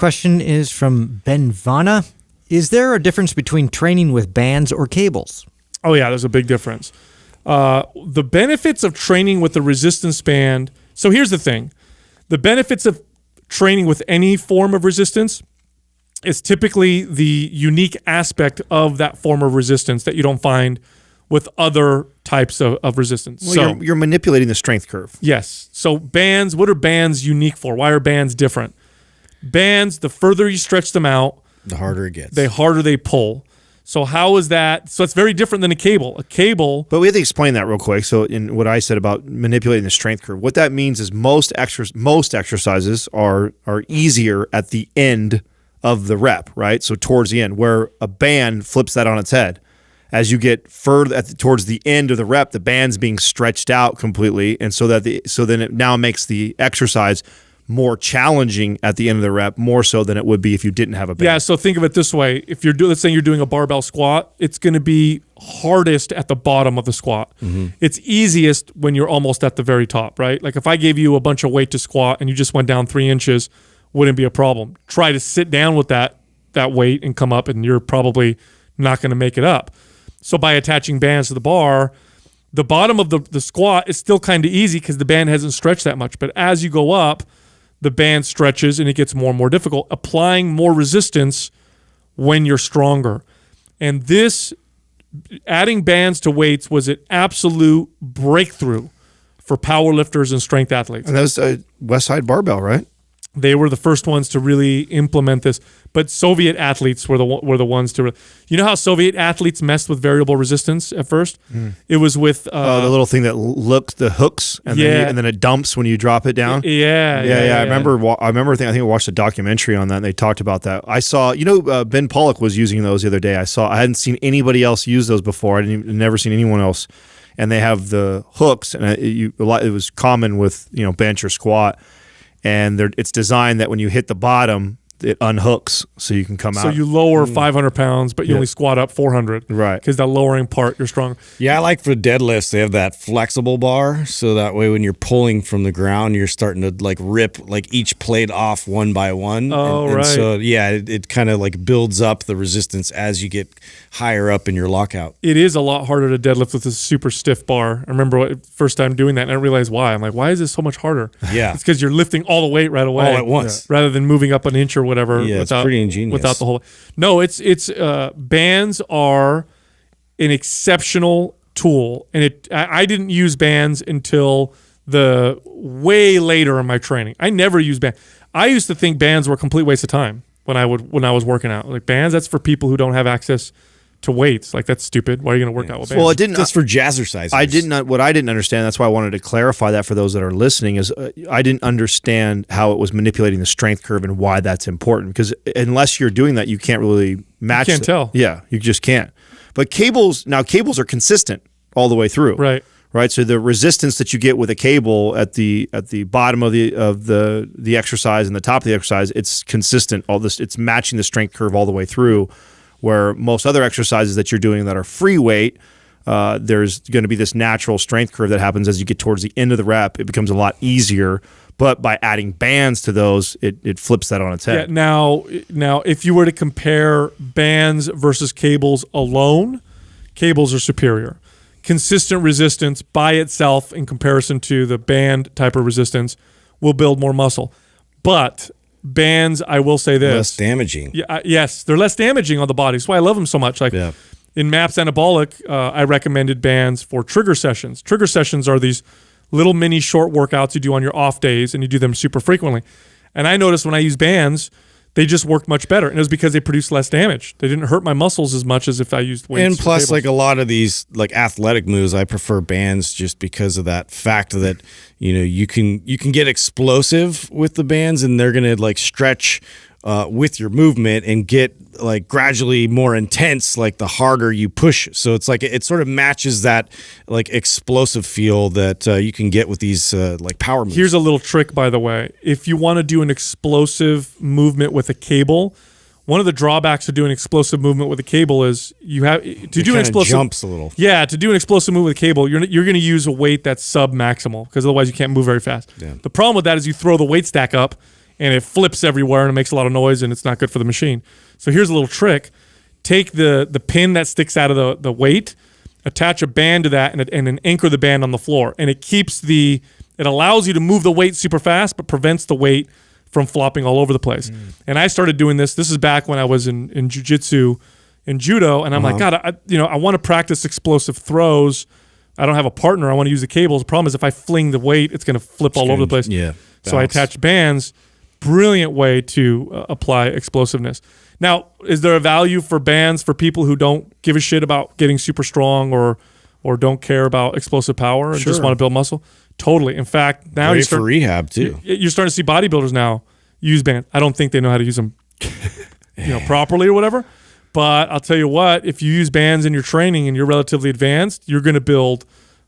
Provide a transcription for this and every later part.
question is from Ben Vana. Is there a difference between training with bands or cables? Oh, yeah, there's a big difference. The benefits of training with a resistance band. So here's the thing. The benefits of training with any form of resistance is typically the unique aspect of that form of resistance that you don't find with other types of resistance. Well, So you're manipulating the strength curve. yes. So bands, what are bands unique for? Why are bands different? Bands, the further you stretch them out, The harder it gets. the harder they pull. So how is that? So it's very different than a cable. A cable, But we have to explain that real quick. So in what I said about manipulating the strength curve, what that means is most exercises are easier at the end of the rep, right? So towards the end, where a band flips that on its head. As you get further towards the end of the rep, the band's being stretched out completely, and so then it now makes the exercise more challenging at the end of the rep, more so than it would be if you didn't have a band. yeah. So think of it this way: if let's say you're doing a barbell squat, it's going to be hardest at the bottom of the squat. It's easiest when you're almost at the very top, right? Like if I gave you a bunch of weight to squat and you just went down 3 inches, wouldn't be a problem. Try to sit down with that weight and come up, and you're probably not going to make it up. So by attaching bands to the bar, the bottom of the squat is still kind of easy because the band hasn't stretched that much. But as you go up, the band stretches and it gets more and more difficult, applying more resistance when you're stronger. And adding bands to weights was an absolute breakthrough for powerlifters and strength athletes. And that was West Side Barbell, right? They were the first ones to really implement this, but Soviet athletes were the ones to. You know how Soviet athletes messed with variable resistance at first? It was with The little thing that looks the hooks, and then it dumps when you drop it down. Yeah. I remember. I think I watched a documentary on that. And they talked about that. I saw. Ben Pollock was using those the other day. I hadn't seen anybody else use those before. Never seen anyone else. And they have the hooks, and it was common with bench or squat. And it's designed that when you hit the bottom, it unhooks so you can come out. So you lower 500 pounds, but you only squat up 400. Right. Because that lowering part, you're strong. Yeah, I like for deadlifts, they have that flexible bar. So that way when you're pulling from the ground, you're starting to rip each plate off one by one. Oh, and right. So yeah, it kind of builds up the resistance as you get higher up in your lockout. It is a lot harder to deadlift with a super stiff bar. I remember first time doing that, and I didn't realize why. I'm like, why is this so much harder? Yeah. It's because you're lifting all the weight right away. All at once. Rather than moving up an inch or whatever. Yeah, it's pretty ingenious. Without the whole. No, it's bands are an exceptional tool, and I didn't use bands until the way later in my training. I never used bands. I used to think bands were a complete waste of time when I was working out. Like bands, that's for people who don't have access to weights. Like that's stupid. Why are you going to work out with bands? Well, it didn't. That's for jazzercisers. What I didn't understand. That's why I wanted to clarify that for those that are listening. Is I didn't understand how it was manipulating the strength curve and why that's important. Because unless you're doing that, you can't really match. You can't tell. Yeah, you just can't. But cables are consistent all the way through. Right. So the resistance that you get with a cable at the bottom of the exercise and the top of the exercise, it's consistent. It's matching the strength curve all the way through. Where most other exercises that you're doing that are free weight, there's going to be this natural strength curve that happens as you get towards the end of the rep. It becomes a lot easier, but by adding bands to those, it flips that on its head. Yeah. Now, if you were to compare bands versus cables alone, cables are superior. Consistent resistance by itself in comparison to the band type of resistance will build more muscle, but bands, I will say this. Less damaging. Yeah, yes, they're less damaging on the body. That's why I love them so much. In MAPS Anabolic, I recommended bands for trigger sessions. Trigger sessions are these little mini short workouts you do on your off days, and you do them super frequently. And I noticed when I use bands, they just worked much better. And it was because they produced less damage. They didn't hurt my muscles as much as if I used weights. And plus, a lot of these athletic moves, I prefer bands just because of that fact that you can get explosive with the bands, and they're gonna stretch with your movement and get gradually more intense the harder you push. So it's it sort of matches that explosive feel that you can get with these power moves. Here's a little trick, by the way. If you want to do an explosive movement with a cable, one of the drawbacks of doing explosive movement with a cable is you have to do an explosive jumps a little. Yeah, to do an explosive move with a cable, you're going to use a weight that's sub maximal because otherwise you can't move very fast. Yeah. The problem with that is you throw the weight stack up and it flips everywhere and it makes a lot of noise and it's not good for the machine. So here's a little trick. Take the pin that sticks out of the weight, attach a band to that, and then anchor the band on the floor. And it allows you to move the weight super fast, but prevents the weight from flopping all over the place. And I started doing this. This is back when I was in jiu-jitsu and judo, and I'm like, God, I want to practice explosive throws. I don't have a partner. I want to use the cables. The problem is if I fling the weight, it's going to flip all over the place. Yeah. So I attached bands. Brilliant way to apply explosiveness. Now, is there a value for bands for people who don't give a shit about getting super strong or don't care about explosive power and just want to build muscle? Totally. In fact, now Great for rehab too. You're starting to see bodybuilders now use bands. I don't think they know how to use them properly or whatever. But I'll tell you what, if you use bands in your training and you're relatively advanced, you're going to build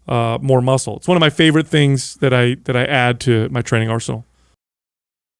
more muscle. It's one of my favorite things that I add to my training arsenal.